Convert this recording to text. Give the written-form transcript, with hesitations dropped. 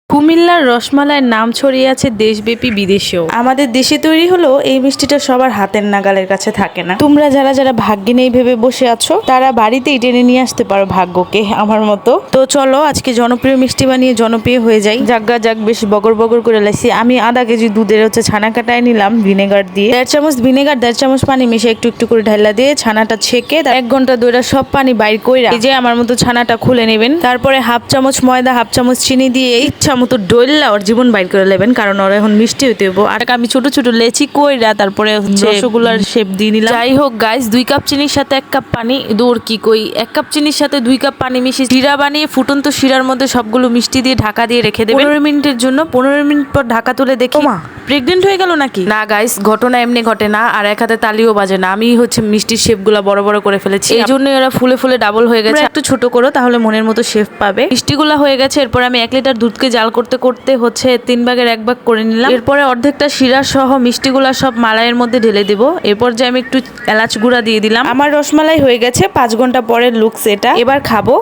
কুমিল্লার রসমালাইয়ের নাম ছড়িয়ে আছে দেশব্যাপী বিদেশেও। আমাদের দেশে তৈরি হলেও এই মিষ্টিটা সবার হাতের নাগালের কাছে থাকে না। তোমরা যারা যারা ভাগ্যে নেই ভেবে বসে আছো তারা বাড়িতেই টেনে নিয়ে আসতে পারো ভাগ্যকে, আমার মতো। তো চলো আজকে জনপ্রিয় মিষ্টি বানিয়ে জনপ্রিয় হয়ে যাই। যাক বেশ বগর বগর করে লাইছি। আমি আধা কেজি দুধের ছানা কাটায় নিলাম ভিনেগার দিয়ে। 1.5 চামচ ভিনেগার, 1.5 চামচ পানি মিশিয়ে একটু একটু করে ঢালা দিয়ে ছানাটা ছেঁকে 1 ঘন্টা ধরে সব পানি বাইর কইরা এই যে আমার মতো ছানাটা খুলে নেবেন। তারপরে 1/2 চামচ ময়দা, 1/2 চামচ চিনি দিয়ে ইচ্ছা মতো ডইল্লা ওর জীবন বাইর করে নেবেন, কারণ ওরা এখন মিষ্টি হইতে হইব। আর আমি ছোট ছোট লেচি কইরা তারপরে রসগোল্লার শেপ দিয়ে নিলাম। যাই হোক গাইস, 2 কাপ চিনির সাথে 1 কাপ পানি, দূর কি কই, 1 কাপ চিনির সাথে 2 কাপ পানি মিশিয়ে শিরা বানিয়ে ফুটন্ত শিরার মধ্যে সবগুলো মিষ্টি দিয়ে ঢাকা দিয়ে রেখে দেবেন 15 মিনিটের জন্য। 15 মিনিট পর ঢাকা তুলে দেখি প্রেগনেন্ট হয়ে গেল নাকি? না গাইস, ঘটনা এমনি ঘটে না, আর এক হাতে তালিও বাজে না। আমি মিষ্টির শেপগুলো বড় বড় করে ফেলেছি, এই জন্যই ওরা ফুলে ফুলে ডাবল হয়ে গেছে। একটু ছোট করো তাহলে মনের মতো শেপ পাবে। মিষ্টিগুলো হয়ে গেছে। এরপর আমি 1 লিটার দুধকে জাল করতে করতে 3 ভাগের 1 ভাগ করে নিলাম। এরপরে অর্ধেকটা শিরা সহ মিষ্টিগুলা সব মালাইয়ের মধ্যে ঢেলে দেবো। এরপর যে আমি একটু এলাচ গুঁড়া দিয়ে দিলাম। আমার রসমালাই হয়ে গেছে। 5 ঘন্টা পরের লুকস এটা। এবার খাবো।